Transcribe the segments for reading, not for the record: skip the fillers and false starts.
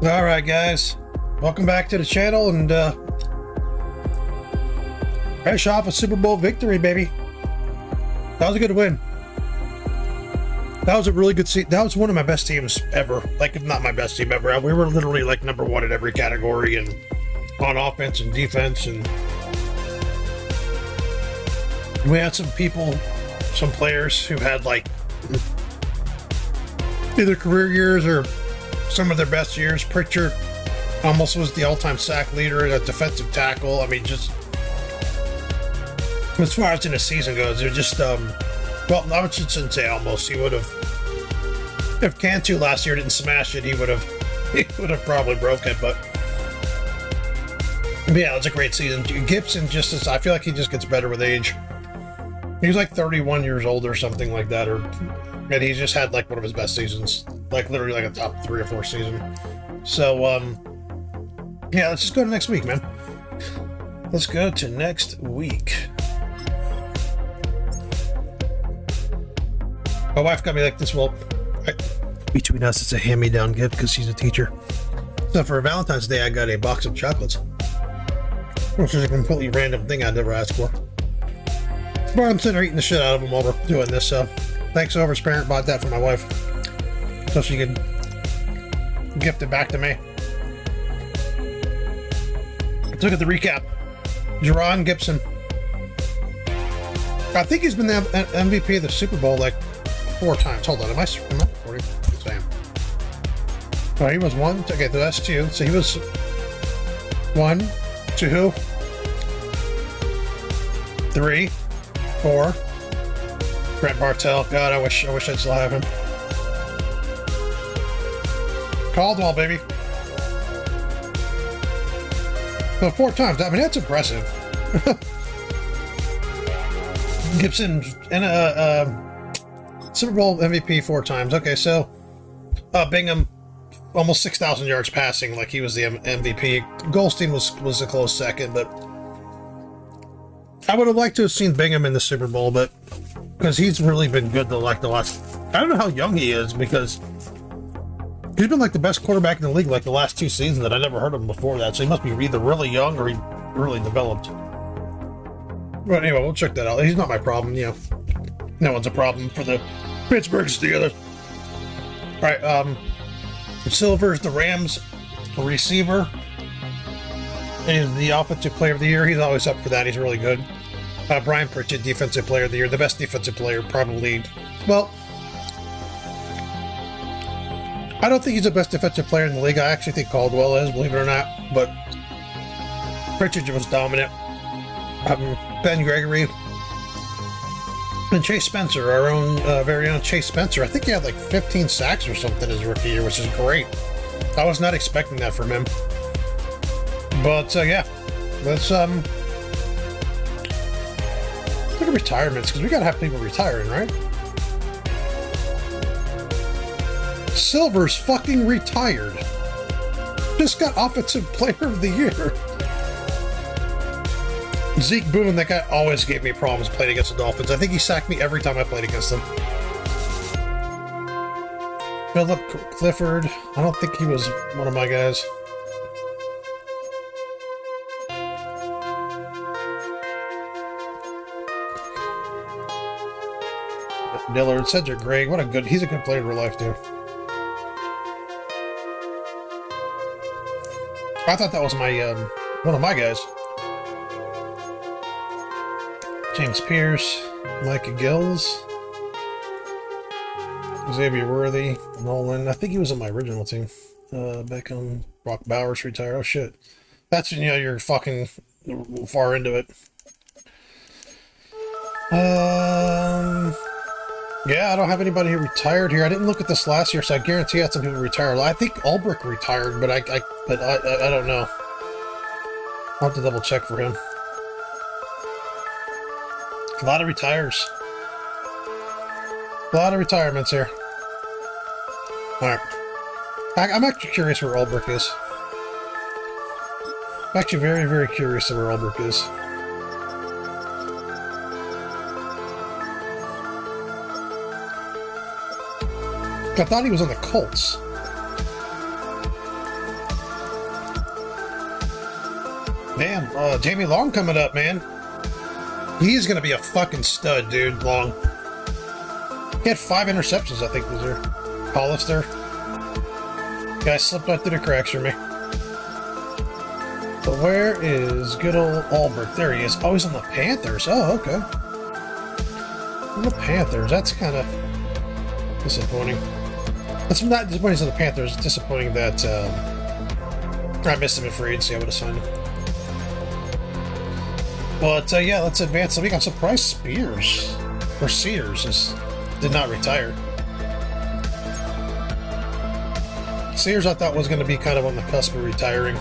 All right, guys, welcome back to the channel, and fresh off a Super Bowl victory, baby. That was a good win. That was a really good season. That was one of my best teams ever. Like, if not my best team ever. We were literally like number one in every category, and on offense and defense, and we had some people, some players who had like either career years or some of their best years. Pritchard almost was the all-time sack leader at defensive tackle. I mean, just as far as in the season goes, they're just well, I shouldn't say almost. He would have, if Cantu last year didn't smash it, he would have probably broke it. But yeah, it was a great season. Gibson I feel like he just gets better with age. He was like 31 years old or something like that, and he just had like one of his best seasons, like literally like a top 3 or 4 season. So yeah, let's just go to next week, man. Let's go to next week. My wife got me like this. Well, between us, it's a hand-me-down gift because she's a teacher. So for Valentine's Day, I got a box of chocolates, which is a completely random thing I never asked for. But I'm sitting there eating the shit out of them while we're doing this. So thanks, whoever's parent bought that for my wife, so she could gift it back to me. Let's look at the recap. Jerron Gibson. I think he's been the MVP of the Super Bowl like 4 times. Hold on, am I recording? Yes, I am. Oh, he was 1. Okay, so that's 2. So he was 1, 2, 3, 4. Brett Bartell. God, I wish I'd still have him. Caldwell, baby. So 4 times. I mean, that's impressive. Gibson and a Super Bowl MVP 4 times. Okay, so Bingham, almost 6,000 yards passing, like he was the MVP. Goldstein was a close second, but I would have liked to have seen Bingham in the Super Bowl, but because he's really been good the last. I don't know how young he is, because he's been like the best quarterback in the league like the last 2 seasons, that I never heard of him before that. So he must be either really young or he really developed. But anyway, we'll check that out. He's not my problem, you know. No one's a problem for the Pittsburgh's together. All right, Silver's the Rams receiver. He's the offensive player of the year. He's always up for that. He's really good. Brian Pritchett, defensive player of the year. The best defensive player, probably. Well, I don't think he's the best defensive player in the league. I actually think Caldwell is, believe it or not. But Pritchett was dominant. Ben Gregory. And Chase Spencer, our own very own Chase Spencer. I think he had like 15 sacks or something his rookie year, which is great. I was not expecting that from him. But yeah, let's look at retirements, because we gotta have people retiring, right? Silver's fucking retired. Just got offensive player of the year. Zeke Boone, that guy always gave me problems playing against the Dolphins. I think he sacked me every time I played against them. Philip Clifford. I don't think he was one of my guys. Dillard, Cedric Gray. He's a good player in real life too. I thought that was my one of my guys. James Pierce, Micah Gills, Xavier Worthy, Nolan. I think he was on my original team. Beckham, Brock Bowers retired. Oh shit, that's when, you know, you're fucking far into it. Yeah, I don't have anybody who retired here. I didn't look at this last year, so I guarantee I had some people retired. I think Ulbrich retired, but I don't know. I'll have to double check for him. A lot of retires. A lot of retirements here. Alright. I'm actually curious where Ulbrich is. I'm actually very, very curious where Ulbrich is. I thought he was on the Colts. Damn, Jamie Long coming up, man. He's gonna be a fucking stud, dude. Long. He had 5 interceptions, I think, this year. Hollister. Guy slipped right through the cracks for me. But where is good old Albert? There he is. Oh, he's on the Panthers. Oh, okay. On the Panthers. That's kind of disappointing. That's not disappointing he's on the Panthers. It's disappointing that I missed him in free agency. I would have signed him. But yeah, let's advance the week. I'm surprised Spears or Sears did not retire. Sears I thought was going to be kind of on the cusp of retiring.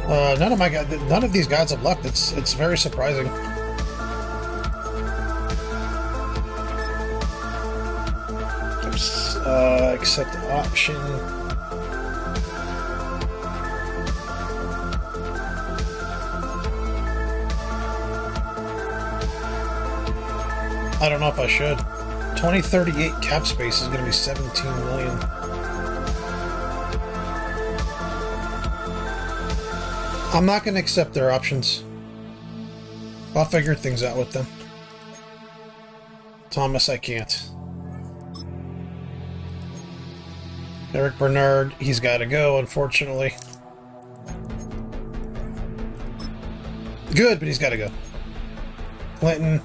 None of these guys have left. It's very surprising. Oops. Accept option. I don't know if I should. 2038 cap space is going to be 17 million. I'm not going to accept their options. I'll figure things out with them. Thomas, I can't. Eric Bernard, he's got to go, unfortunately. Good, but he's got to go. Clinton.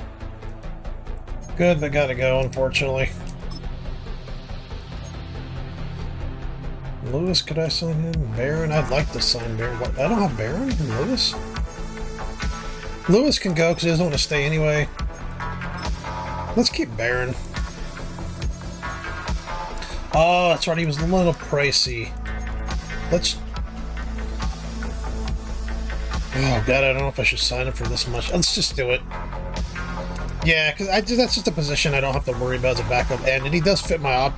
Good, but got to go, unfortunately. Lewis, could I sign him? Barron? I'd like to sign Barron. What? I don't have Barron and Lewis? Lewis can go because he doesn't want to stay anyway. Let's keep Barron. Oh, that's right. He was a little pricey. Let's... Oh, God, I don't know if I should sign him for this much. Let's just do it. Yeah, because that's just a position I don't have to worry about as a backup end. And he does fit my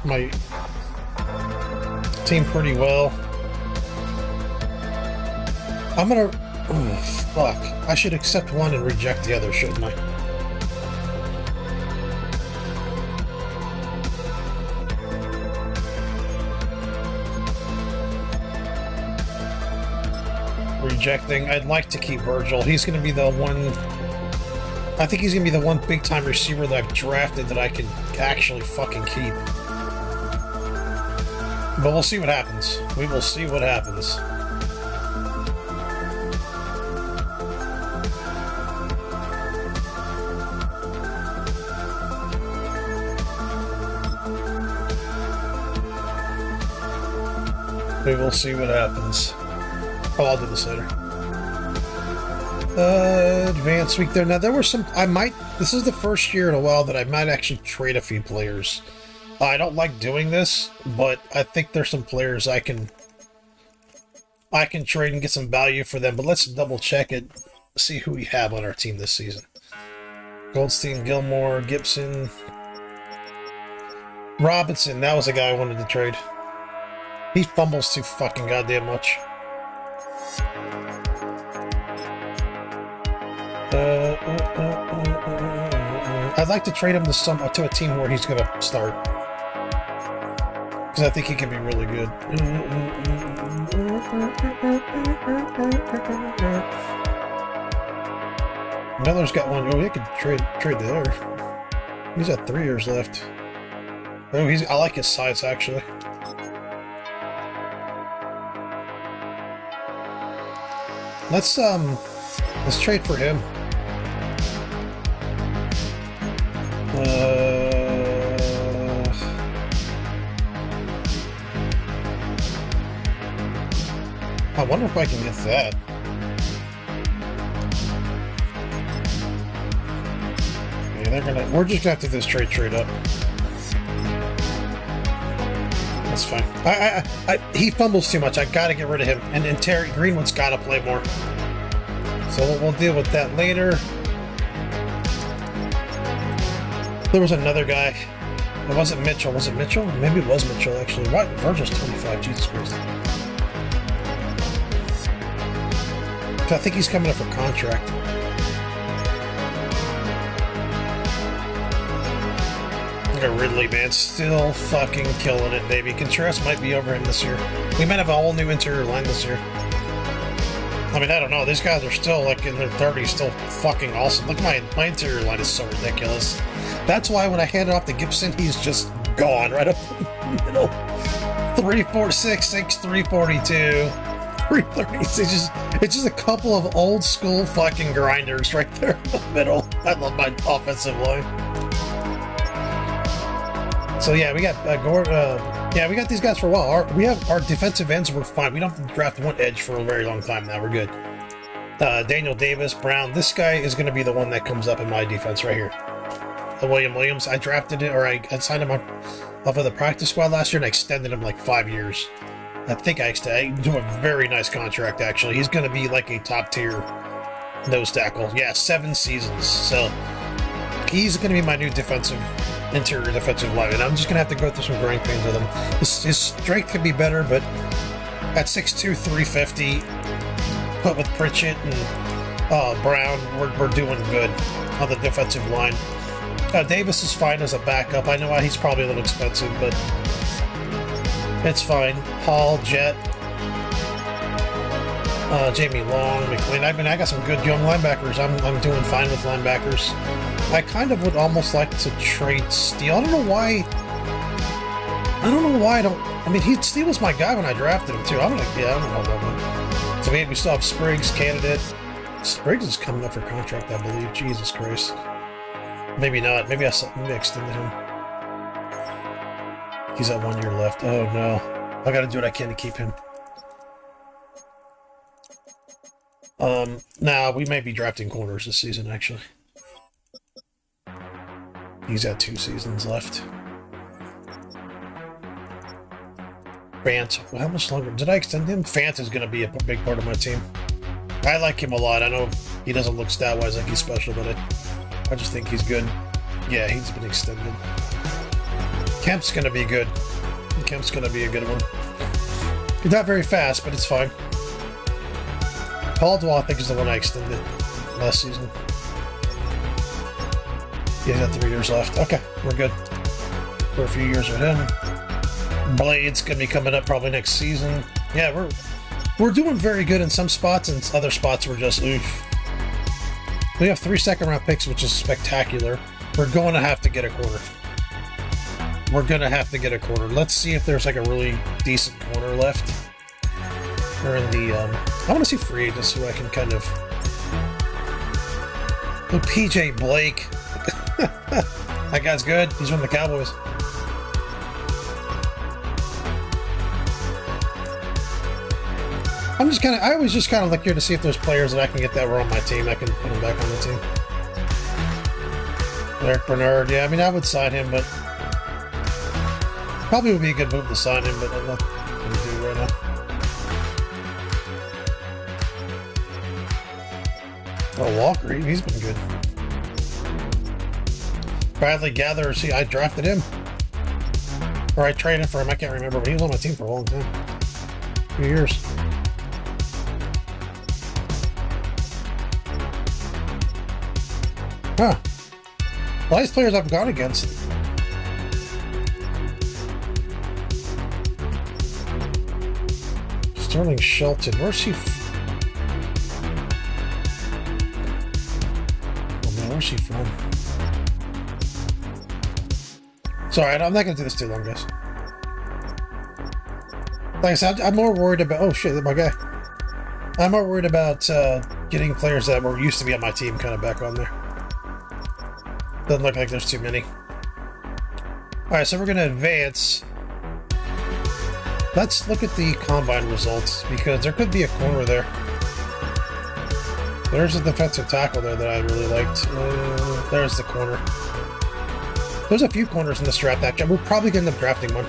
team pretty well. I'm gonna... Oh, fuck. I should accept one and reject the other, shouldn't I? Rejecting. I'd like to keep Virgil. He's gonna be the one... I think he's gonna be the one big-time receiver that I've drafted that I can actually fucking keep. But we'll see what happens. We will see what happens. We will see what happens. Oh, I'll do this later. Advanced week there. Now, there were some... This is the first year in a while that I might actually trade a few players. I don't like doing this, but I think there's some players I can trade and get some value for them. But let's double check it, see who we have on our team this season. Goldstein, Gilmore, Gibson, Robinson. That was the guy I wanted to trade. He fumbles too fucking goddamn much. I'd like to trade him to a team where he's going to start. Because I think he can be really good. Miller's got one. Oh, he could trade there. He's got 3 years left. Oh, I like his size, actually. Let's trade for him. I wonder if I can get that. Yeah, we're just gonna have to do this trade up. That's fine. He fumbles too much. I gotta get rid of him. And Terry Greenwood's gotta play more. So we'll deal with that later. There was another guy. It wasn't Mitchell. Was it Mitchell? Maybe it was Mitchell, actually. What? Virgil's 25. Jesus Christ. I think he's coming up for contract. Look at Ridley, man. Still fucking killing it, baby. Contreras might be over him this year. We might have a whole new interior line this year. I mean, I don't know. These guys are still, like, in their 30s, still fucking awesome. Look at my interior line is so ridiculous. That's why when I hand it off to Gibson, he's just gone right up the middle. 346, 342, 336. It's just a couple of old school fucking grinders right there in the middle. I love my offensive line. So yeah, we got we got these guys for a while. Our defensive ends were fine. We don't have to draft one edge for a very long time now. We're good. Daniel Davis, Brown. This guy is going to be the one that comes up in my defense right here. William Williams. I drafted it, or I signed him off of the practice squad last year, and I extended him like 5 years. I think I do a very nice contract, actually. He's going to be like a top-tier nose tackle. Yeah, 7 seasons. So he's going to be my new interior defensive lineman. I'm just going to have to go through some growing pains with him. His strength could be better, but at 6'2", 350, put with Pritchett and Brown, we're doing good on the defensive line. Davis is fine as a backup. I know he's probably a little expensive, but it's fine. Hall, Jet, Jamie Long, McLean. I mean, I got some good young linebackers. I'm doing fine with linebackers. I kind of would almost like to trade Steele. I don't know why I don't. I mean, Steele was my guy when I drafted him too. I don't know about that. So we still have Spriggs, candidate. Spriggs is coming up for contract, I believe. Jesus Christ. Maybe not. Maybe I extended him. He's at 1 year left. Oh no. I gotta do what I can to keep him. Now we may be drafting corners this season, actually. He's got 2 seasons left. Fant. Well, how much longer? Did I extend him? Fant is going to be a big part of my team. I like him a lot. I know he doesn't look stat-wise like he's special, but I just think he's good. Yeah, he's been extended. Kemp's going to be good. Kemp's going to be a good one. He's not very fast, but it's fine. Caldwell, I think, is the one I extended last season. Yeah, got 3 years left. Okay, we're good for a few years with him. Blade's gonna be coming up probably next season. Yeah, we're doing very good in some spots, and other spots we're just oof. We have 3 second-round picks, which is spectacular. We're going to have to get a corner. We're gonna have to get a corner. Let's see if there's like a really decent corner left. Or in the I want to see free just so I can kind of. Oh, PJ Blake. That guy's good. He's from the Cowboys. I always just kind of look here to see if there's players that I can get that were on my team. I can put them back on the team. Eric Bernard, yeah, I mean, I would sign him, but probably would be a good move to sign him, but I'm not going to do it right now. Oh, Walker, he's been good. Bradley Gather, see, I drafted him. Or I traded for him, I can't remember, but he was on my team for a long time. A few years. Huh. A lot of these players I've gone against. Sterling Shelton, where's he? Oh man, where's he from? Sorry, I'm not going to do this too long, guys. Like I said, I'm more worried about... Oh, shit, that's my guy. I'm more worried about getting players that were used to be on my team kind of back on there. Doesn't look like there's too many. Alright, so we're going to advance. Let's look at the combine results, because there could be a corner there. There's a defensive tackle there that I really liked. There's the corner. There's a few corners in this draft, actually. We're probably going to end up drafting one.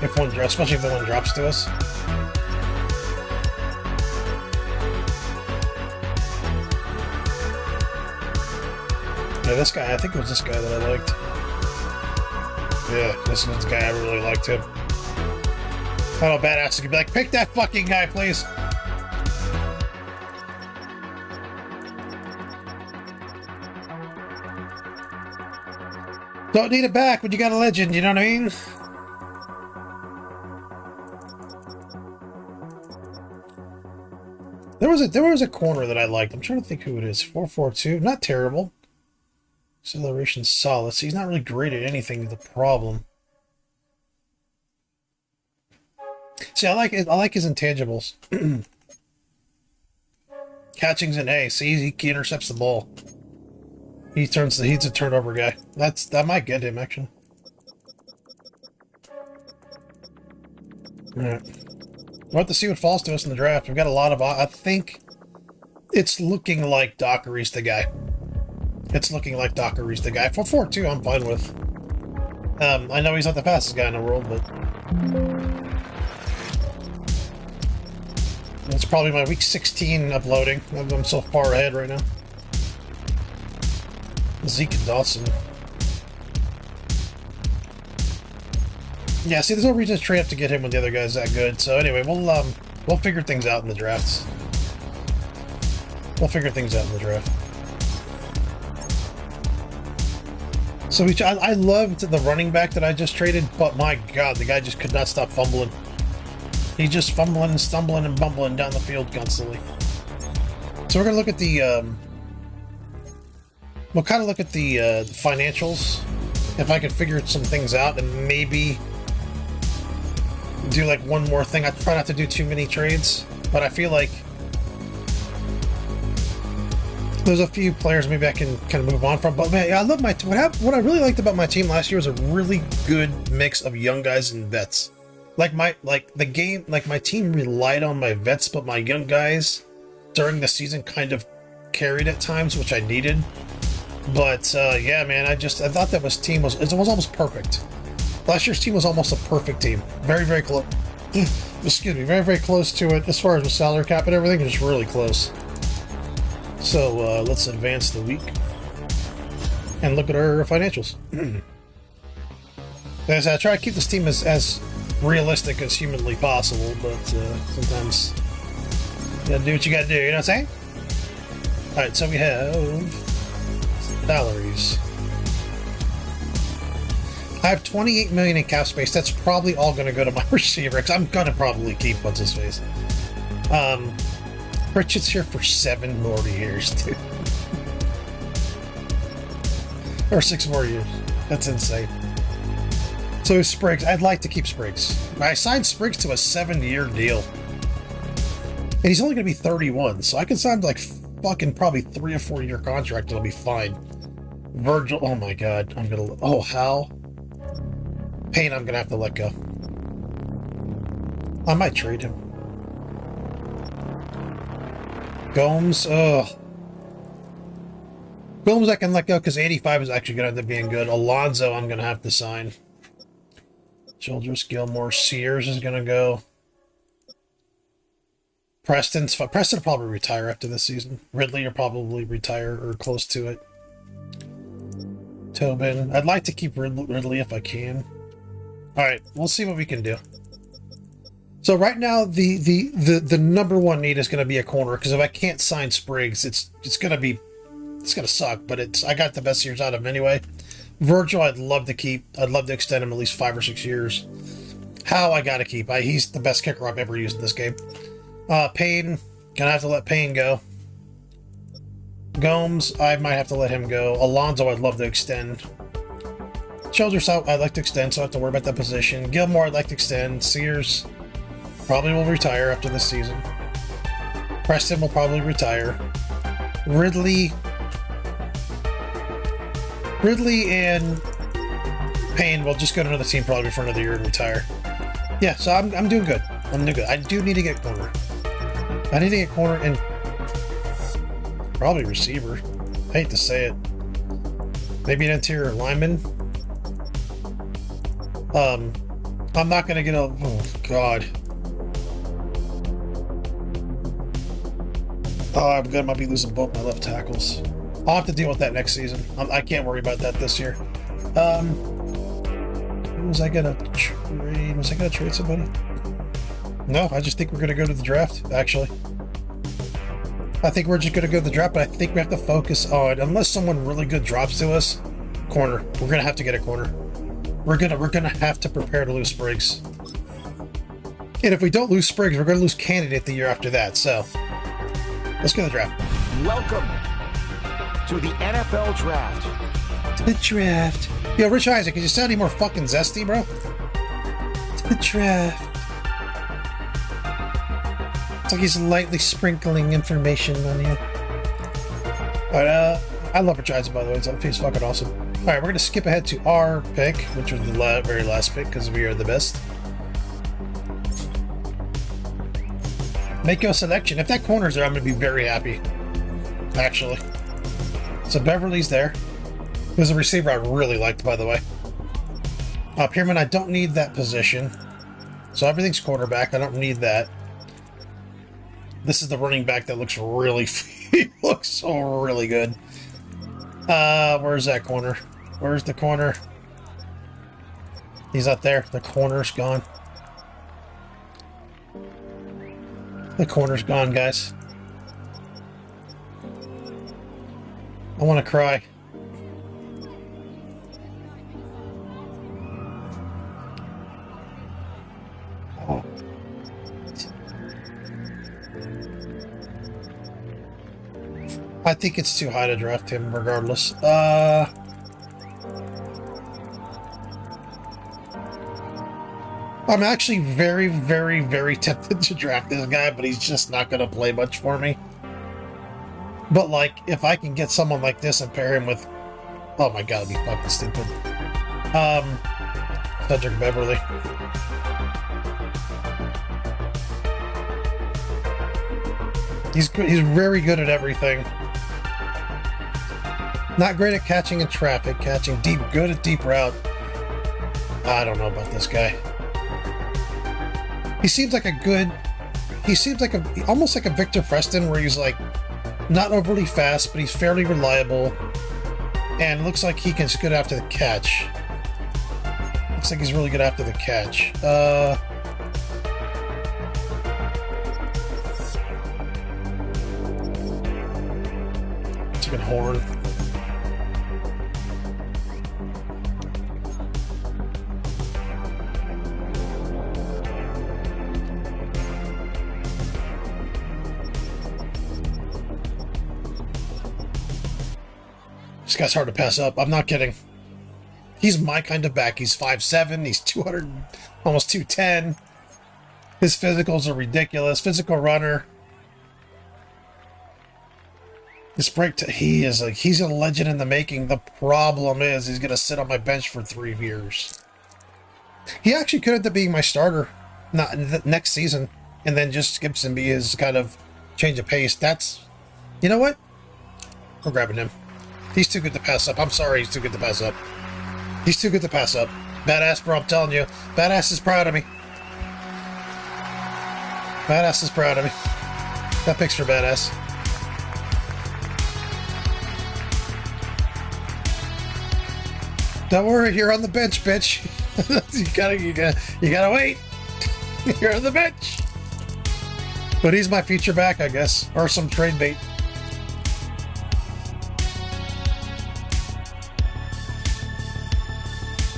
If one drops, especially if the one drops to us. Yeah, this guy, I think it was this guy that I liked. Yeah, this is the guy, I really liked him. I don't know, badass could be like, pick that fucking guy, please. Don't need it back when you got a legend, you know what I mean? There was a corner that I liked. I'm trying to think who it is. 4.42, not terrible. Acceleration solid. So he's not really great at anything. The problem. See, I like his intangibles. Catching's an A. See, he intercepts the ball. He's a turnover guy. That might get him actually. All right. We'll have to see what falls to us in the draft. We've got a lot of... I think it's looking like Dockery's the guy. It's looking like Dockery's the guy. For 4.2, I'm fine with. I know he's not the fastest guy in the world, but... It's probably my week 16 uploading. I'm so far ahead right now. Zeke and Dawson. Yeah, see, there's no reason to trade up to get him when the other guy's that good. So anyway, we'll figure things out in the drafts. We'll figure things out in the draft. So I loved the running back that I just traded, but my God, the guy just could not stop fumbling. He's just fumbling and stumbling and bumbling down the field constantly. So we're gonna look at the we'll kind of look at the financials, if I can figure some things out, and maybe do like one more thing. I try not to do too many trades, but I feel like there's a few players maybe I can kind of move on from. But man, I love what I really liked about my team last year was a really good mix of young guys and vets. My team relied on my vets, but my young guys during the season kind of carried at times, which I needed. But yeah, man, I thought that team was almost perfect. Last year's team was almost a perfect team. Very, very close. Excuse me, very, very close to it as far as the salary cap and everything. Just really close. So let's advance the week and look at our financials. As I try to keep this team as realistic as humanly possible, but sometimes you gotta do what you gotta do. You know what I'm saying? All right, so we have salaries. I have 28 million in cap space. That's probably all going to go to my receiver because I'm going to probably keep what's his face. Pritchett's here for 7 more years, dude. Or 6 more years. That's insane. So Spriggs, I'd like to keep Spriggs. I signed Spriggs to a 7-year deal. And he's only going to be 31, so I can sign like fucking probably 3 or 4 year contract and it'll be fine. Virgil, oh my God. Hal. Payne, I'm going to have to let go. I might trade him. Gomes, Gomes I can let go because 85 is actually going to end up being good. Alonzo, I'm going to have to sign. Childress, Gilmore, Sears is going to go. Preston will probably retire after this season. Ridley will probably retire or close to it. Tobin, I'd like to keep Ridley if I can. All right, we'll see what we can do. So right now, the number one need is going to be a corner because if I can't sign Spriggs, it's going to suck. But I got the best years out of him anyway. Virgil, I'd love to keep. I'd love to extend him at least 5 or 6 years. Howe, I got to keep. He's the best kicker I've ever used in this game. Payne, gonna have to let Payne go. Gomes, I might have to let him go. Alonzo, I'd love to extend. Childress, I'd like to extend, so I don't have to worry about that position. Gilmore, I'd like to extend. Sears probably will retire after this season. Preston will probably retire. Ridley and Payne will just go to another team probably for another year and retire. Yeah, so I'm doing good. I'm doing good. I do need to get corner. I need to get corner and probably receiver. I hate to say it. Maybe an interior lineman. I'm not gonna get a... Oh, God. Oh, I might be losing both my left tackles. I'll have to deal with that next season. I can't worry about that this year. Was I gonna trade? Was I gonna trade somebody? No, I just think we're gonna go to the draft, actually. I think we're just gonna go to the draft, but I think we have to focus on, unless someone really good drops to us, corner. We're gonna have to get a corner. We're gonna have to prepare to lose Spriggs. And if we don't lose Spriggs, we're gonna lose Candidate the year after that, so Let's go to the draft. Welcome to the NFL Draft. The draft. Yo, Rich Isaac, can you sound any more fucking zesty, bro? The draft. It's like he's lightly sprinkling information on you. Alright, I love Rich Isaac, by the way. He's fucking awesome. Alright, we're gonna skip ahead to our pick, which was the very last pick, because we are the best. Make your selection. If that corner's there, I'm gonna be very happy. Actually. So Beverly's there. There's a receiver I really liked, by the way. Pierman, I don't need that position. So everything's quarterback. I don't need that. This is the running back that looks really... he looks so really good. Where's that corner? Where's the corner? He's not there. The corner's gone. The corner's gone, guys. I want to cry. Oh. I think it's too high to draft him regardless. I'm actually very, very, very tempted to draft this guy, but he's just not going to play much for me. But, like, if I can get someone like this and pair him with... Oh my god, it'd be fucking stupid. Cedric Beverly. He's good. He's very good at everything. Not great at catching in traffic, catching deep, good at deep route. I don't know about this guy. He seems like a good... He seems like almost like a Victor Preston, where he's like not overly fast, but he's fairly reliable, and looks like he can good after the catch. Looks like he's really good after the catch. Chicken horn. This guy's hard to pass up. I'm not kidding. He's my kind of back. He's 5'7". He's 200, almost 210. His physicals are ridiculous. Physical runner. This break, he's a legend in the making. The problem is he's going to sit on my bench for 3 years. He actually could end up being my starter next season, and then just Gibson be his kind of change of pace. That's, you know what? We're grabbing him. He's too good to pass up. I'm sorry, he's too good to pass up. He's too good to pass up. Badass, bro, I'm telling you. Badass is proud of me. Badass is proud of me. That pick's for Badass. Don't worry, you're on the bench, bitch. you gotta wait. You're on the bench. But he's my future back, I guess. Or some trade bait.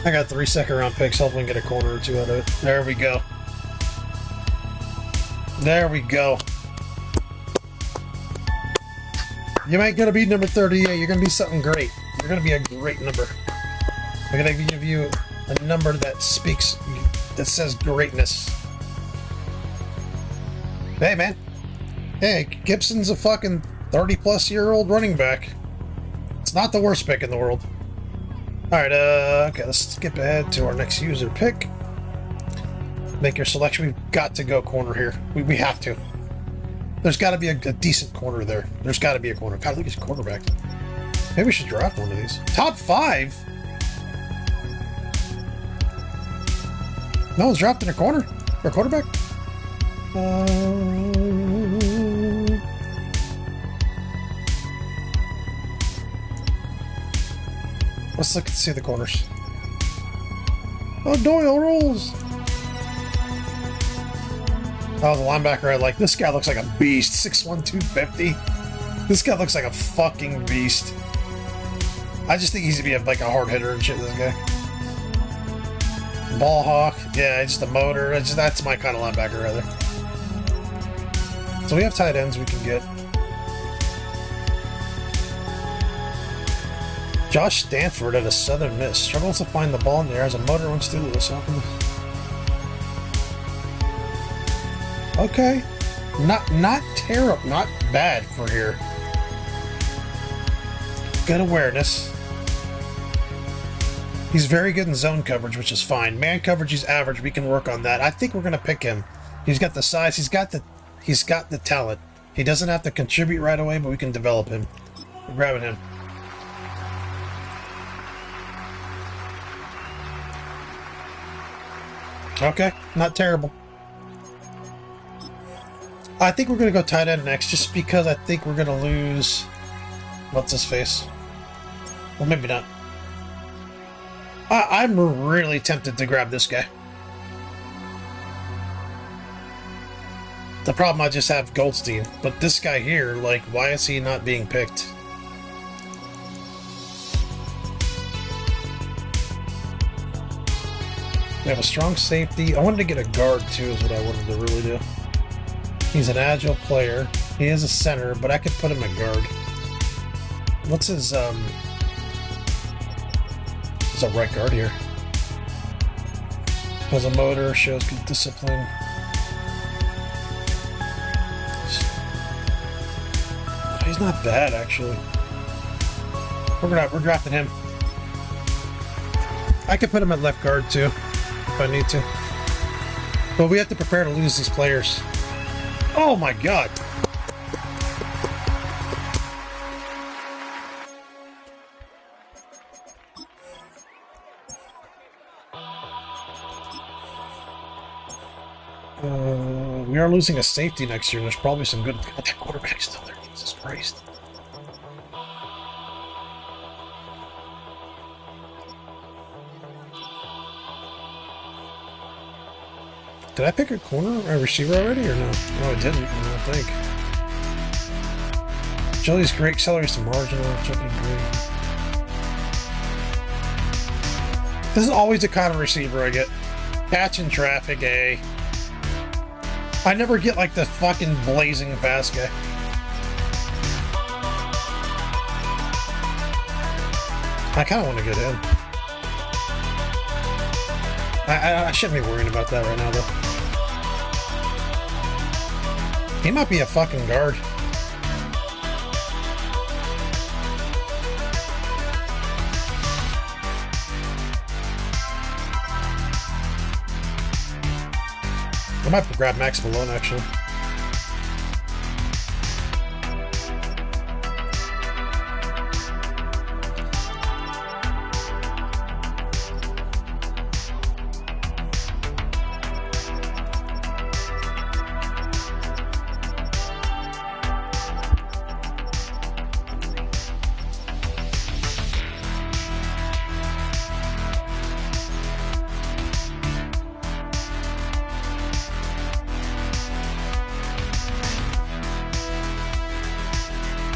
I got 3 second-round picks. Hopefully, we can get a corner or two out of it. There we go. There we go. You ain't gonna be number 38. You're gonna be something great. You're gonna be a great number. I'm gonna give you a number that says greatness. Hey, man. Hey, Gibson's a fucking 30-plus-year-old running back. It's not the worst pick in the world. Alright, okay, let's skip ahead to our next user pick. Make your selection. We've got to go corner here. We have to. There's got to be a decent corner there. There's got to be a corner. God, look at his quarterback. Maybe we should draft one of these. Top 5? No one's drafting a corner? Or a quarterback? Let's look and see the corners. Oh, Doyle rolls! Oh, the linebacker I like. This guy looks like a beast. 6'1", 250. This guy looks like a fucking beast. I just think he's gonna be like a hard hitter and shit, this guy. Ball hawk. Yeah, just a motor. That's my kind of linebacker, rather. So we have tight ends we can get. Josh Stanford at a Southern Miss struggles to find the ball in the air as a motor runs through this. Okay, not terrible, not bad for here. Good awareness. He's very good in zone coverage, which is fine. Man coverage, he's average. We can work on that. I think we're gonna pick him. He's got the size. He's got the talent. He doesn't have to contribute right away, but we can develop him. We're grabbing him. Okay, not terrible. I think we're going to go tight end next, just because I think we're going to lose... What's his face? Well, maybe not. I'm really tempted to grab this guy. The problem, I just have Goldstein. But this guy here, like, why is he not being picked? We have a strong safety. I wanted to get a guard, too, is what I wanted to really do. He's an agile player. He is a center, but I could put him at guard. What's his, There's a right guard here. Has a motor, shows good discipline. He's not bad, actually. We're drafting him. I could put him at left guard, too, if I need to. But we have to prepare to lose these players. Oh my god! We are losing a safety next year, and there's probably some good... God, that quarterback's still there. Jesus Christ. Did I pick a corner or a receiver already, or no? No, I didn't. I don't think. Jelly's great. Celery's the marginal. Jelly great. This is always the kind of receiver I get. Catching traffic, eh? I never get like the fucking blazing fast guy. I kind of want to get him. I shouldn't be worrying about that right now, though. He might be a fucking guard. I might grab Max Malone, actually.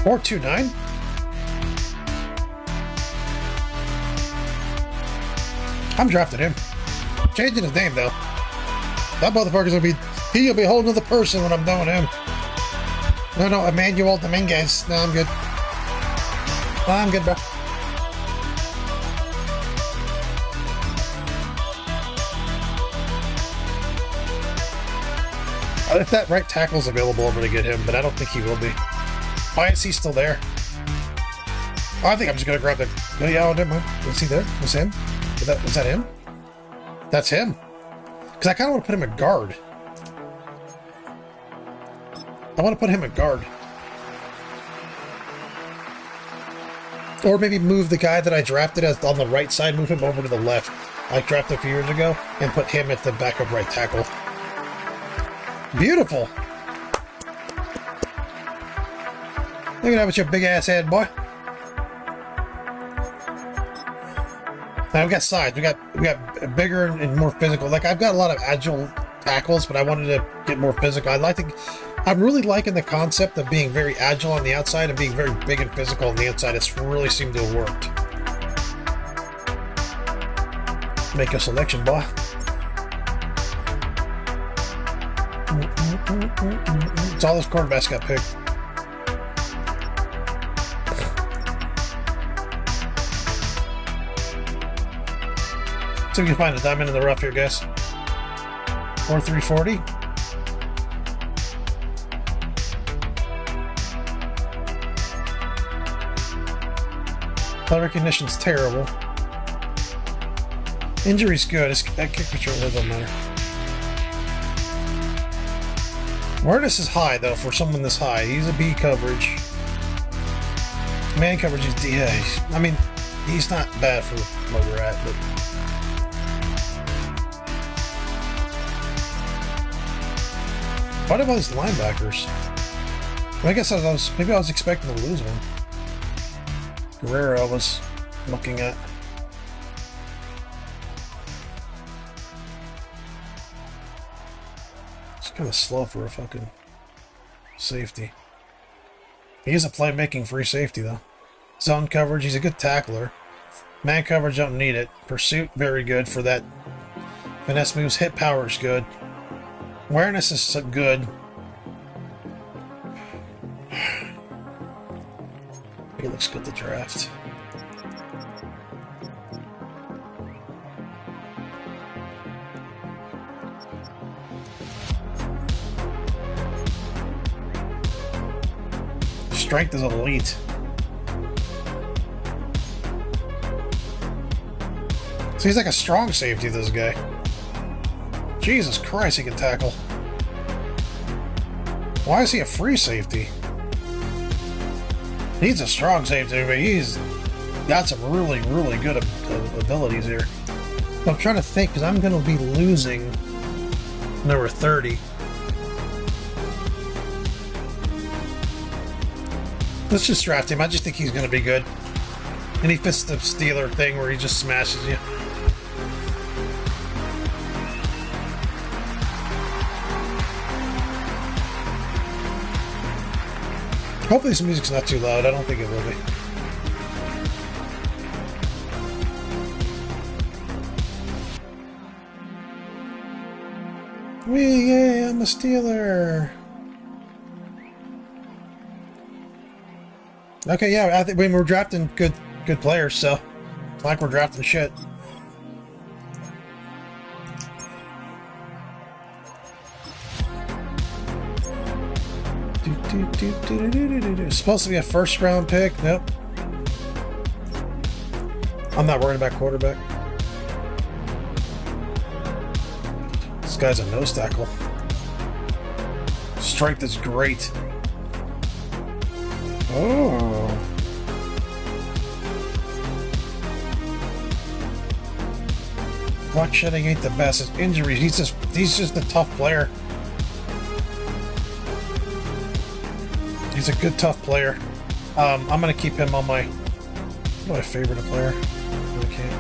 Or 2-9. I'm drafting him. Changing his name though. That motherfucker's gonna be. He'll be a whole nother person when I'm done with him. No, Emmanuel Dominguez. No, I'm good. No, I'm good, bro. If that right tackle's available, I'm gonna get him, but I don't think he will be. Why is he still there? Oh, I think I'm just gonna grab the... Oh, yeah, never mind. Was he there? Was him? Was that him? That's him. Because I kind of want to put him at guard. I want to put him at guard. Or maybe move the guy that I drafted as on the right side, move him over to the left. I drafted a few years ago, and put him at the backup right tackle. Beautiful! Look at that with your big ass head, boy. Now we got size. We got bigger and more physical. Like I've got a lot of agile tackles, but I wanted to get more physical. I'm really liking the concept of being very agile on the outside and being very big and physical on the inside. It's really seemed to have worked. Make a selection, boy. It's all those quarterbacks got picked. See if we can find a diamond in the rough here, guys. Or 340. Play recognition's terrible. Injury's good. That kick return doesn't matter. Awareness is high, though, for someone this high. He's a B coverage. Man coverage is D. I mean, he's not bad for where we're at, but... What about these linebackers? I guess maybe I was expecting to lose one. Guerrero I was looking at. It's kind of slow for a fucking safety. He is a playmaking free safety, though. Zone coverage, he's a good tackler. Man coverage, don't need it. Pursuit, very good for that. Finesse moves, hit power is good. Awareness is good. He looks good to draft. Strength is elite. So he's like a strong safety, this guy. Jesus Christ, he can tackle. Why is he a free safety? He's a strong safety, but he's got some really, really good abilities here. I'm trying to think, because I'm going to be losing number 30. Let's just draft him. I just think he's going to be good. And he fits the Steeler thing where he just smashes you. Hopefully this music's not too loud. I don't think it will be. Yay, I'm a Steeler. Okay, yeah, I think we're drafting good players, so it's like we're drafting shit. It's supposed to be a first round pick. Nope. I'm not worried about quarterback. This guy's a nose tackle. Strength is great. Oh. Block shedding ain't the best. His injuries, he's just a tough player. He's a good, tough player. I'm gonna keep him on my favorite player. Okay,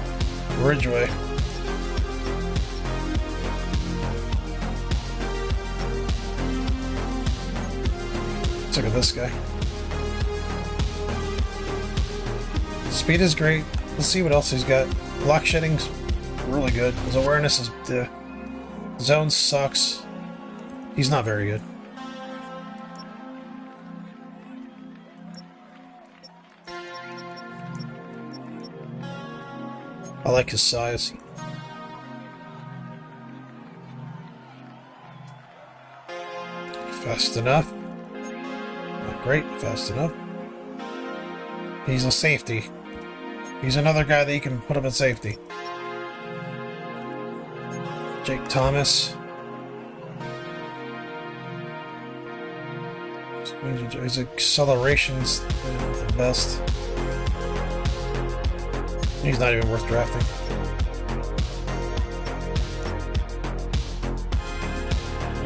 Ridgeway. Let's look at this guy. Speed is great. Let's see what else he's got. Block shedding's really good. His awareness is the zone sucks. He's not very good. I like his size. Fast enough. Not great, fast enough. He's a safety. He's another guy that you can put him in safety. Jake Thomas. His acceleration's the best. He's not even worth drafting.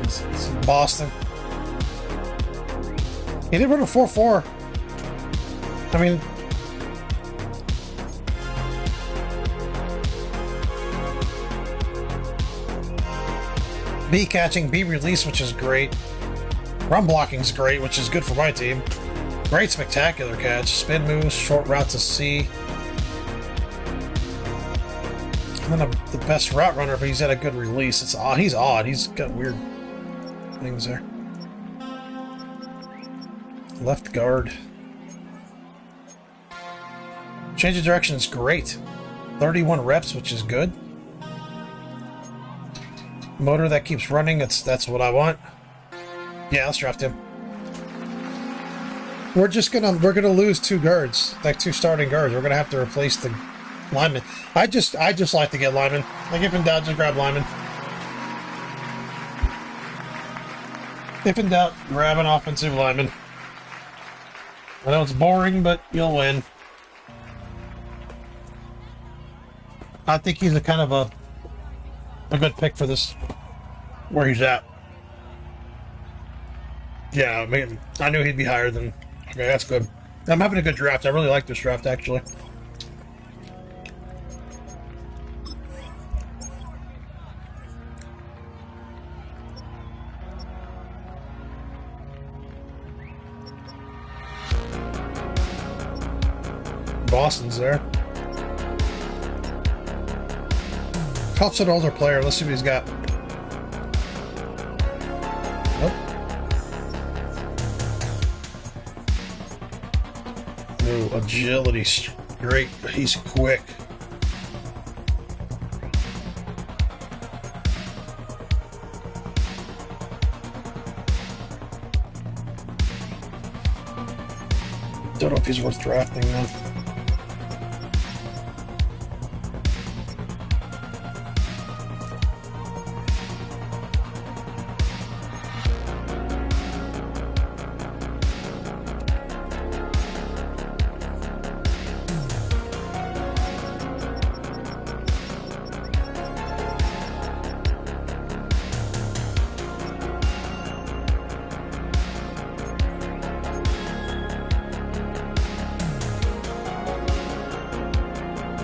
It's Boston. He did run a 4.4. I mean, B catching, B release, which is great. Run blocking's great, which is good for my team. Great spectacular catch. Spin moves, short route to C. And then the best route runner, but he's had a good release. It's odd. He's odd. He's got weird things there. Left guard. Change of direction is great. 31 reps, which is good. Motor that keeps running, that's what I want. Yeah, let's draft him. We're gonna lose 2 guards, like 2 starting guards. We're gonna have to replace the lineman. I just like to get linemen. Like if in doubt, just grab linemen. If in doubt, grab an offensive lineman. I know it's boring, but you'll win. I think he's a kind of a good pick for this, where he's at. Yeah, I mean, I knew he'd be higher than... Okay, that's good. I'm having a good draft. I really like this draft, actually. Boston's there. Helps an older player. Let's see what he's got. Nope. Ooh, agility. Great. He's quick. Don't know if he's worth drafting though.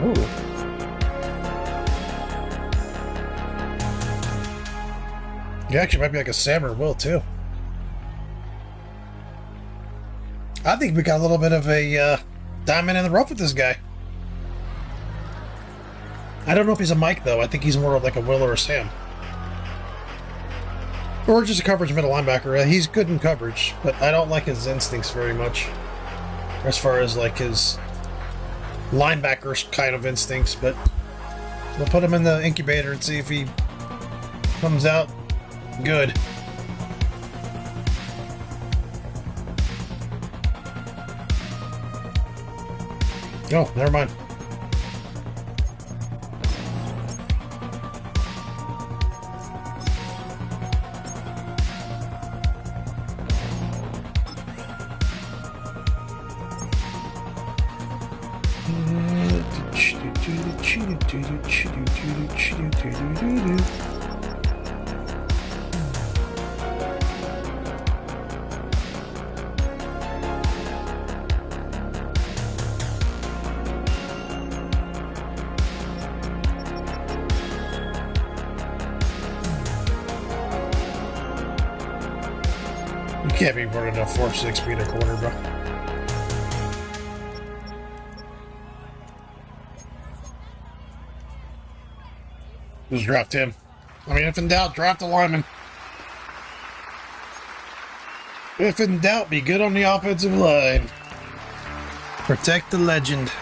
Ooh. He actually might be like a Sam or Will, too. I think we got a little bit of a diamond in the rough with this guy. I don't know if he's a Mike, though. I think he's more of like a Will or a Sam. Or just a coverage middle linebacker. He's good in coverage, but I don't like his instincts very much. As far as like his linebacker kind of instincts, but we'll put him in the incubator and see if he comes out good. Oh, never mind. You can't be running a 4.6 speed a quarter, bro. Just draft him. I mean, if in doubt, draft a lineman. If in doubt, be good on the offensive line. Protect the legend.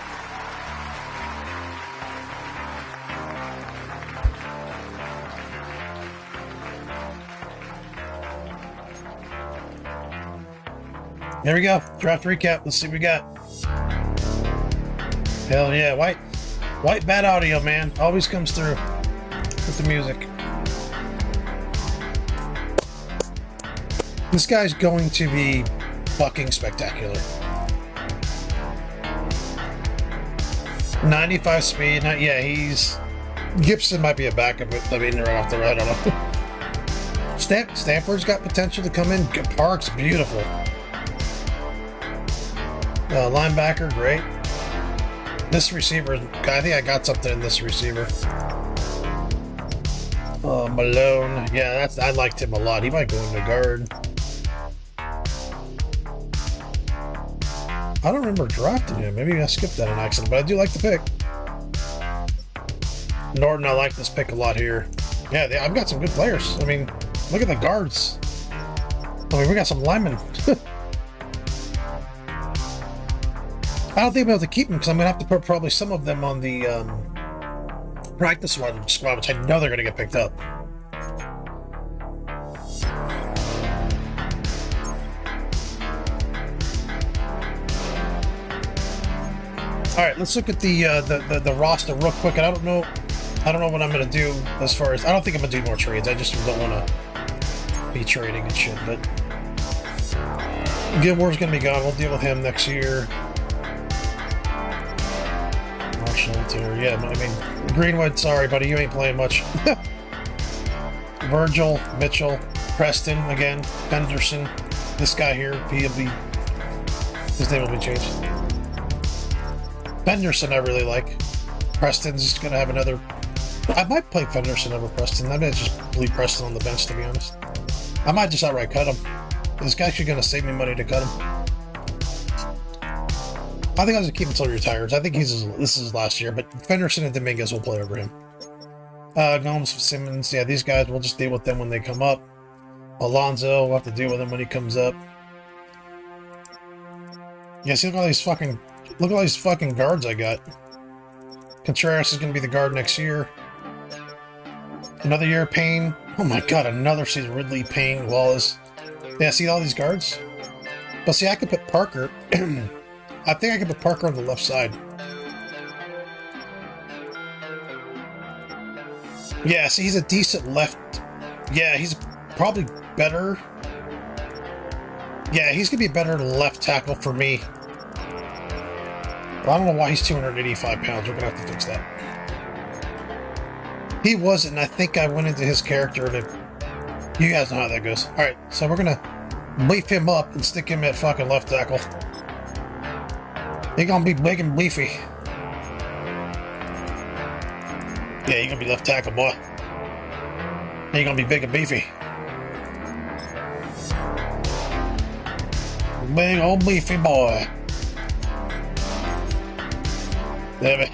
There we go. Draft recap. Let's see what we got. Hell yeah. White bad audio, man. Always comes through with the music. This guy's going to be fucking spectacular. 95 speed. Yeah, he's... Gibson might be a backup, but I mean, right off the right, I don't know. Stanford's got potential to come in. Park's beautiful. Linebacker, great. This receiver, I think I got something in this receiver. Malone, yeah, I liked him a lot. He might go into guard. I don't remember drafting him. Maybe I skipped that in accident, but I do like the pick. Norton, I like this pick a lot here. Yeah, I've got some good players. I mean, look at the guards. I mean, we got some linemen. I don't think I'm able to keep them because I'm going to have to put probably some of them on the practice squad, which I know they're going to get picked up. All right, let's look at the roster real quick. And I don't know what I'm gonna do as far as I don't think I'm gonna do more trades. I just don't want to be trading and shit. But Gilmore's gonna be gone. We'll deal with him next year. Marshall, yeah. I mean, Greenwood. Sorry, buddy, you ain't playing much. Virgil, Mitchell, Preston again, Henderson. This guy here, his name will be changed. Henderson I really like. Preston's just going to have another... I might play Henderson over Preston. I might just leave Preston on the bench, to be honest. I might just outright cut him. This guy's actually going to save me money to cut him. I think I'll just keep him until he retires. I think this is his last year, but Henderson and Dominguez will play over him. Gomes, Simmons, yeah, these guys, we'll just deal with them when they come up. Alonzo, we'll have to deal with him when he comes up. Yeah, see, look at all these fucking guards I got. Contreras is going to be the guard next year. Another year, Payne. Oh my god, another season. Ridley, Payne, Wallace. Yeah, see all these guards? But see, I could put Parker. I think I could put Parker on the left side. Yeah, see, he's a decent left. Yeah, he's probably better. Yeah, he's going to be a better left tackle for me. Well, I don't know why he's 285 pounds. We're going to have to fix that. He wasn't, and I think I went into his character, and you guys know how that goes. All right, so we're going to beef him up and stick him at fucking left tackle. He's going to be big and beefy. Yeah, you're going to be left tackle, boy. You're going to be big and beefy. Big old beefy boy. Damn it.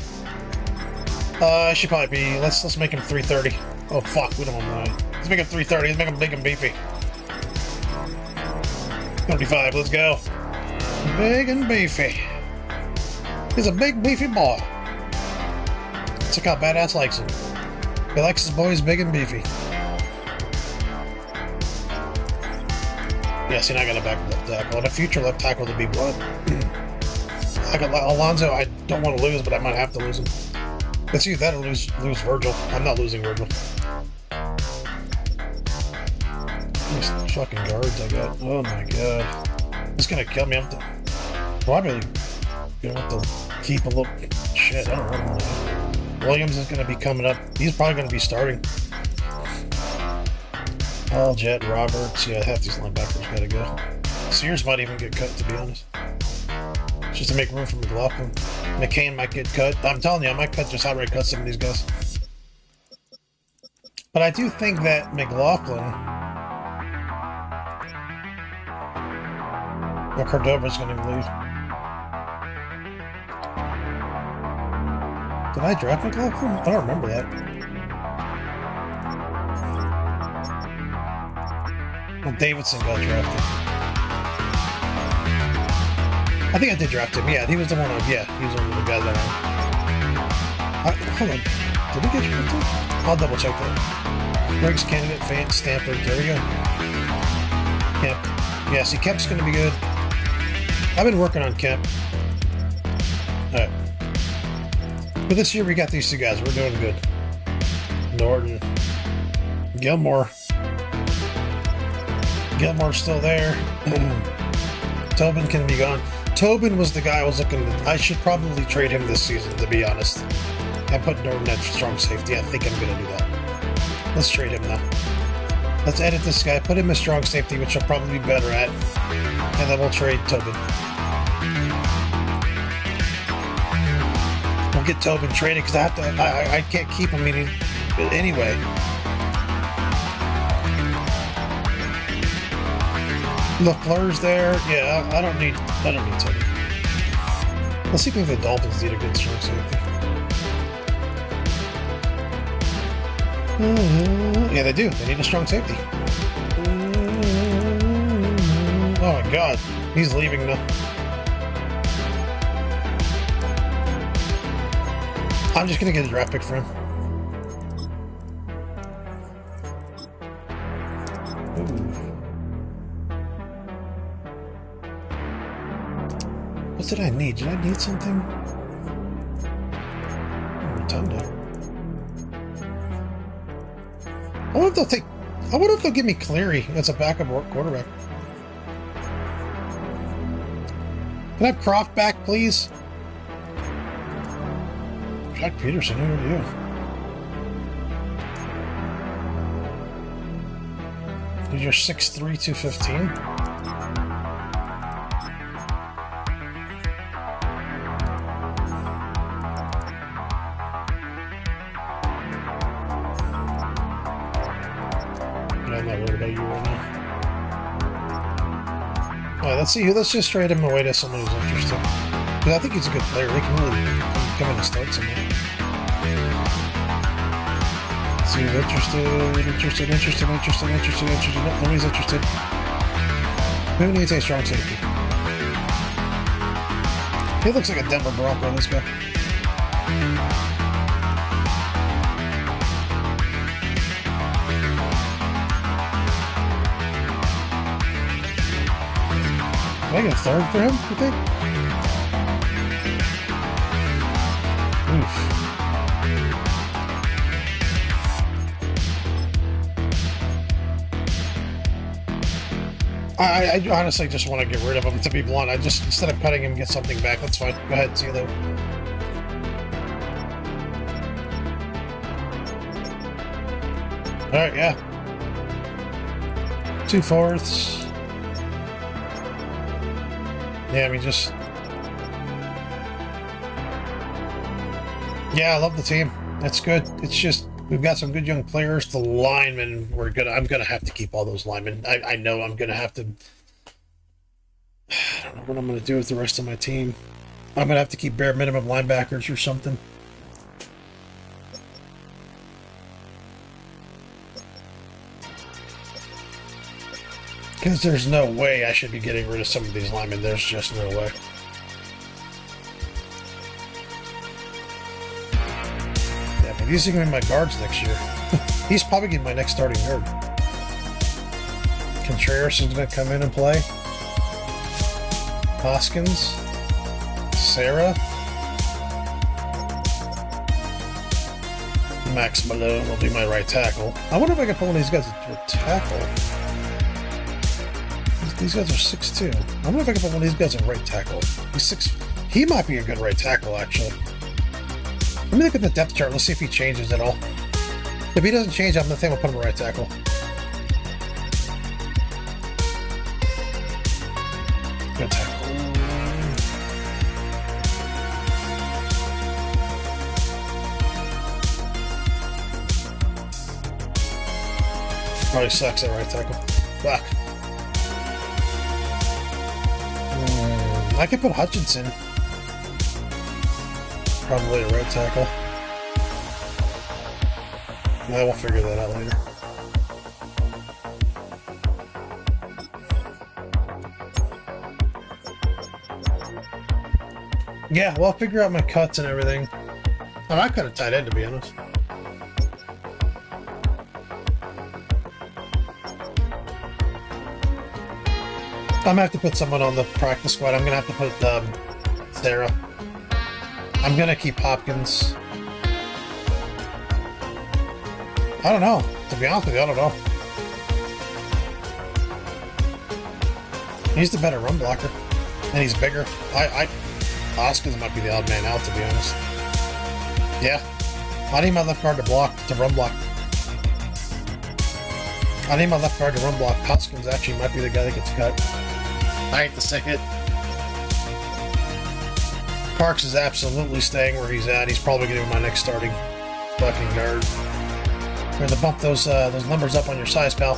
I should probably be... Let's make him 330. Oh, fuck. We don't want to. Let's make him 330. Let's make him big and beefy. 35. Let's go. Big and beefy. He's a big, beefy boy. Let's look how badass likes him. He likes his boys big and beefy. Yeah, see, now I got a back left tackle. And a future left tackle to be blood. I got Alonzo. I don't want to lose, but I might have to lose him. Let's see if that'll lose Virgil. I'm not losing Virgil. These fucking guards I got. Oh my god. It's gonna kill me. I'm probably gonna have to keep a little shit. I don't know. Williams is gonna be coming up. He's probably gonna be starting. All Jet, Roberts. Yeah, half these linebackers gotta go. Sears might even get cut, to be honest. Just to make room for McLaughlin. McCain might get cut. I'm telling you, I might just outright cut some of these guys. But I do think that McLaughlin or Cordova's going to leave. Did I draft McLaughlin? I don't remember that. Well, Davidson got drafted. I think I did draft him. Yeah, he was the one. He was one of the guys that hold on. Did he get drafted? I'll double check that. Briggs candidate, Fant, Stanford. There we go. Kemp. Yeah, see, Kemp's going to be good. I've been working on Kemp. All right. But this year we got these two guys. We're doing good. Norton. Gilmore's still there. Tobin can be gone. Tobin was the guy I was looking at. I should probably trade him this season, to be honest. I put Norton at strong safety. I think I'm going to do that. Let's trade him now. Let's edit this guy. Put him as strong safety, which I'll probably be better at. And then we'll trade Tobin. We'll get Tobin traded because I can't keep him anyway. LaFleur's there. Yeah, I don't need Tobin. Let's see if the Dolphins need a good strong safety. Yeah, they do. They need a strong safety. Oh my god. He's leaving now. I'm just going to get a draft pick for him. What did I need? Did I need something? Rotunda. I wonder if they'll give me Cleary as a backup quarterback. Can I have Croft back, please? Jack Peterson, who are you? Because you're 6'3", 215. I'm not worried about you right now. All right, let's just trade him away to someone who's interesting. Because I think he's a good player. He can really come in and start somewhere. See who's interested. Nope, nobody's interested. Who needs a strong safety? He looks like a Denver Bronco, this guy. Can I get a third for him, you think? Oof. I honestly just want to get rid of him, to be blunt. Instead of cutting him, get something back. That's fine. Go ahead, see you later. Alright, yeah. 2/4. Yeah, I mean, just... Yeah, I love the team. That's good. It's just, we've got some good young players. The linemen, I'm gonna have to keep all those linemen. I know I'm gonna have to... I don't know what I'm gonna do with the rest of my team. I'm gonna have to keep bare minimum linebackers or something. Because there's no way I should be getting rid of some of these linemen. There's just no way. Yeah, but these are going to be my guards next year. He's probably going to be my next starting guard. Contreras is going to come in and play. Hoskins. Sarah. Max Malone will be my right tackle. I wonder if I can pull one of these guys to tackle. These guys are 6'2". I wonder if I can put one of these guys at right tackle. He might be a good right tackle, actually. Let me look at the depth chart. Let's see if he changes at all. If he doesn't change, I'm going to think I'll put him at right tackle. Good tackle. Probably sucks at right tackle. Fuck. I could put Hutchinson. Probably a right tackle. I will figure that out later. Yeah, well, I'll figure out my cuts and everything. I might cut a tight end, to be honest. I'm gonna have to put someone on the practice squad. I'm gonna have to put Sarah. I'm gonna keep Hopkins. I don't know. To be honest with you, I don't know. He's the better run blocker, and he's bigger. Hoskins might be the odd man out, to be honest. Yeah, I need my left guard to run block. I need my left guard to run block. Hoskins actually might be the guy that gets cut. I hate to say it. Parks is absolutely staying where he's at. He's probably going to be my next starting fucking guard. We're going to bump those numbers up on your size, pal.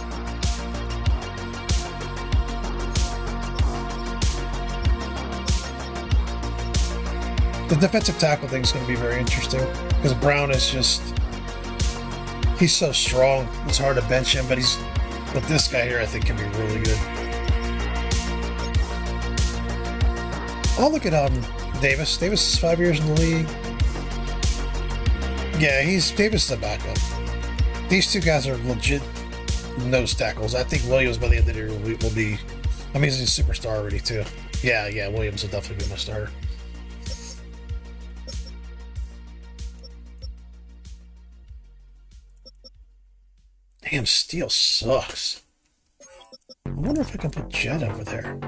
The defensive tackle thing is going to be very interesting because Brown is just... He's so strong. It's hard to bench him, but with this guy here, I think can be really good. Oh, look at Davis. Davis is 5 years in the league. Yeah, Davis is a backup. These two guys are legit nose tackles. I think Williams by the end of the year will be... I mean, he's a superstar already, too. Yeah, Williams will definitely be my starter. Damn, Steele sucks. I wonder if I can put Jet over there.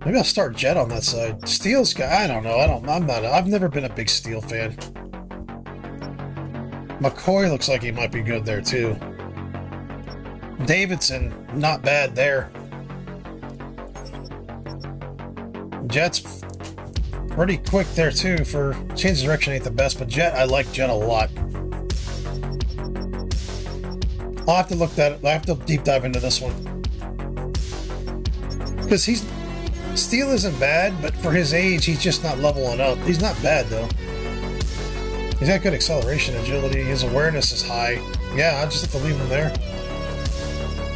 Maybe I'll start Jet on that side. Steele's guy, I don't know. I've never been a big Steele fan. McCoy looks like he might be good there too. Davidson, not bad there. Jet's pretty quick there too. For change of direction ain't the best, but Jet, I like Jet a lot. I'll have to look that. I have to deep dive into this one because Steele isn't bad, but for his age, he's just not leveling up. He's not bad though. He's got good acceleration, agility. His awareness is high. Yeah, I'll just have to leave him there.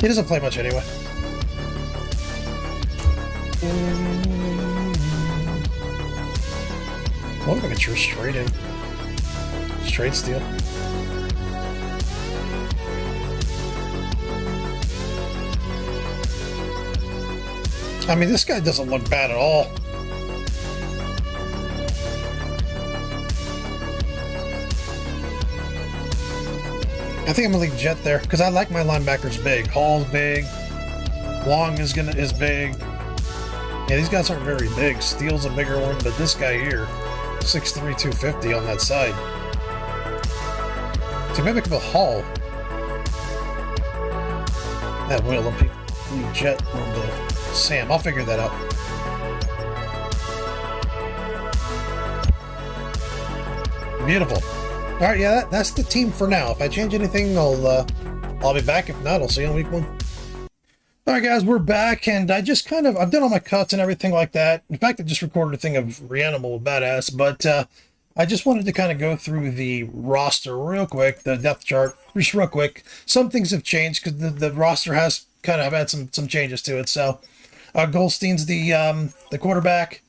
He doesn't play much anyway. What if I can true straight in? Straight Steele. I mean, this guy doesn't look bad at all. I think I'm gonna leave Jet there because I like my linebackers big. Hall's big. Long is big. Yeah, these guys aren't very big. Steele's a bigger one, but this guy here, 6'3", 250 on that side. So maybe I can put Hall. That will leave Jet on the Sam. I'll figure that out. Beautiful. All right, yeah, that's the team for now. If I change anything, I'll be back. If not, I'll see you on week 1. All right, guys, we're back, and I've done all my cuts and everything like that. In fact, I just recorded a thing of Reanimal Badass, but I just wanted to kind of go through the roster real quick, the depth chart, just real quick. Some things have changed because the roster has kind of had some changes to it. So, Goldstein's the quarterback.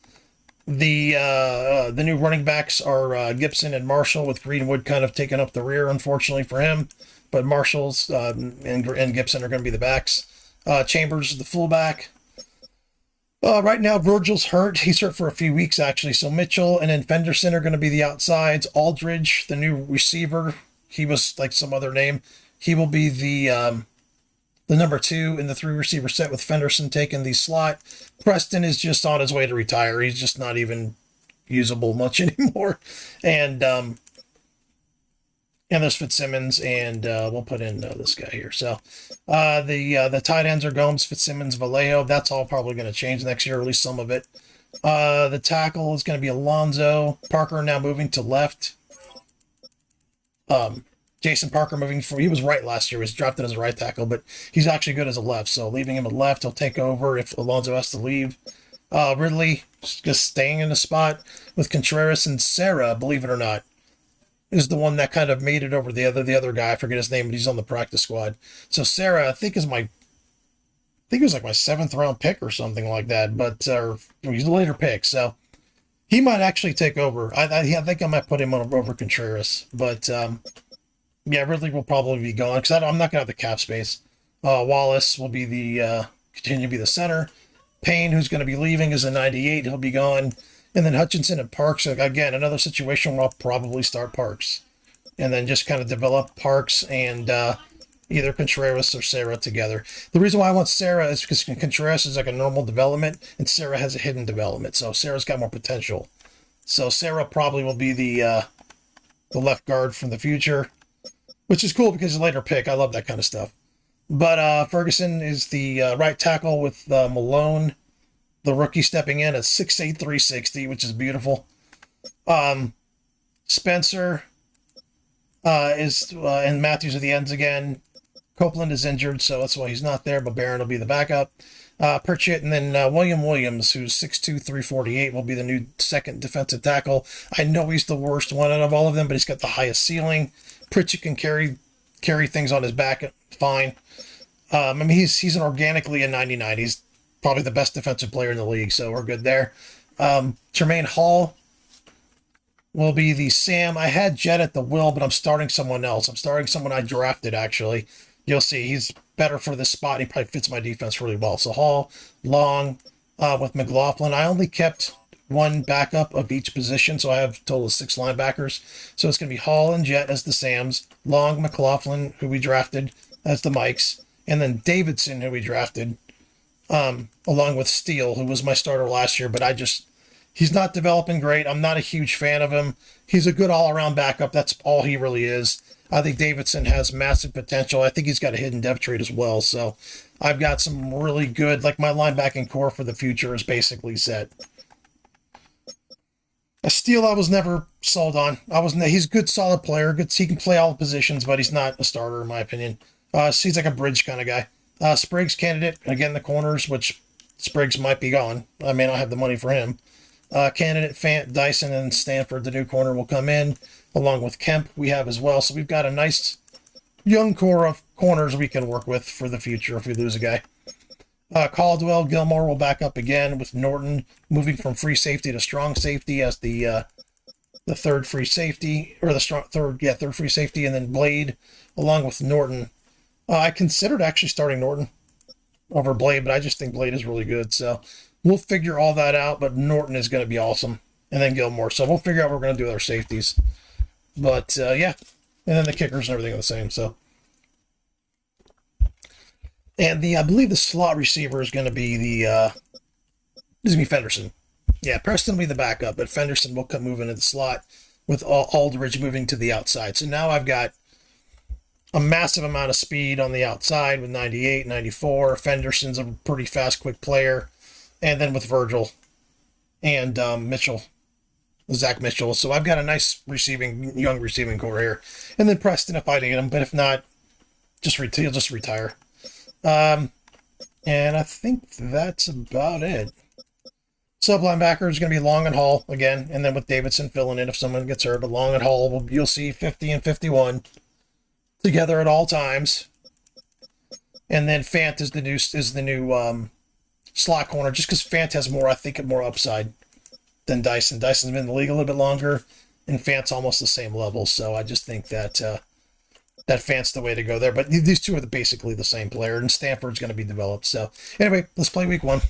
The new running backs are Gibson and Marshall, with Greenwood kind of taking up the rear, unfortunately for him. But Marshall's and Gibson are going to be the backs. Chambers is the fullback. Right now, Virgil's hurt. He's hurt for a few weeks, actually. So Mitchell and then Fenderson are going to be the outsides. Aldridge, the new receiver, he was like some other name. He will be the number 2 in the 3 receiver set, with Fenderson taking the slot. Preston is just on his way to retire. He's just not even usable much anymore. And there's Fitzsimmons, and we'll put in this guy here. So the tight ends are Gomes, Fitzsimmons, Vallejo. That's all probably going to change next year, or at least some of it. The tackle is going to be Alonzo. Parker now moving to left. Jason Parker moving forward. He was right last year. He was drafted as a right tackle, but he's actually good as a left. So leaving him at left, he'll take over if Alonzo has to leave. Ridley just staying in the spot with Contreras, and Sarah, believe it or not, is the one that kind of made it over the other guy. I forget his name, but he's on the practice squad. So Sarah, I think it was like my 7th round pick or something like that, but he's a later pick, so he might actually take over. I think I might put him over Contreras, but yeah, Ridley will probably be gone because I'm not gonna have the cap space. Wallace will be continue to be the center. Payne, who's going to be leaving, is a 98. He'll be gone. And then Hutchinson and Parks, again, another situation where I'll probably start Parks. And then just kind of develop Parks and either Contreras or Sarah together. The reason why I want Sarah is because Contreras is like a normal development, and Sarah has a hidden development. So Sarah's got more potential. So Sarah probably will be the left guard from the future, which is cool because he's a later pick. I love that kind of stuff. But Ferguson is the right tackle with Malone, the rookie, stepping in at 6'8", 360, which is beautiful. Spencer is and Matthews at the ends again. Copeland is injured, so that's why he's not there, but Barron will be the backup. Pritchett, and then William Williams, who's 6'2", 348, will be the new second defensive tackle. I know he's the worst one out of all of them, but he's got the highest ceiling. Pritchett can carry things on his back fine. I mean, he's an organically a 99. He's probably the best defensive player in the league, so we're good there. Tremaine Hall will be the Sam. I had Jet at the will, but I'm starting someone else. I'm starting someone I drafted, actually. You'll see he's better for this spot. He probably fits my defense really well. So Hall, Long, with McLaughlin. I only kept one backup of each position, so I have a total of 6 linebackers. So it's going to be Hall and Jet as the Sams, Long, McLaughlin, who we drafted, as the Mikes, and then Davidson, who we drafted, along with Steele, who was my starter last year, but he's not developing great. I'm not a huge fan of him. He's a good all-around backup. That's all he really is. I think Davidson has massive potential. I think he's got a hidden depth trait as well. So I've got some really good, like my linebacking core for the future is basically set. A Steele I was never sold on. He's a good, solid player. He can play all the positions, but he's not a starter in my opinion. He's like a bridge kind of guy. Spriggs candidate, again, the corners, which Spriggs might be gone. I may not have the money for him. Candidate Fant, Dyson, and Stanford, the new corner, will come in, along with Kemp we have as well. So we've got a nice young core of corners we can work with for the future if we lose a guy. Caldwell, Gilmore will back up again, with Norton moving from free safety to strong safety as the third free safety, or the third free safety, and then Blade along with Norton. I considered actually starting Norton over Blade, but I just think Blade is really good. So we'll figure all that out, but Norton is going to be awesome. And then Gilmore. So we'll figure out what we're going to do with our safeties. But, yeah. And then the kickers and everything are the same. So, and I believe the slot receiver is going to be Fenderson. Yeah, Preston will be the backup, but Fenderson will move into the slot with Aldridge moving to the outside. So now I've got a massive amount of speed on the outside with 98, 94. Fenderson's a pretty fast, quick player. And then with Virgil and Zach Mitchell. So I've got a nice young receiving core here. And then Preston if I need him, but if not, he'll just retire. And I think that's about it. Sub linebacker is going to be Long and Hall again, and then with Davidson filling in if someone gets hurt. But Long and Hall, you'll see 50 and 51 together at all times. And then Fant is the new slot corner, just because Fant has more upside than Dyson. Dyson's been in the league a little bit longer, and Fant's almost the same level. So I just think that that Fant's the way to go there. But these two are basically the same player, and Stanford's going to be developed. So anyway, let's play week 1.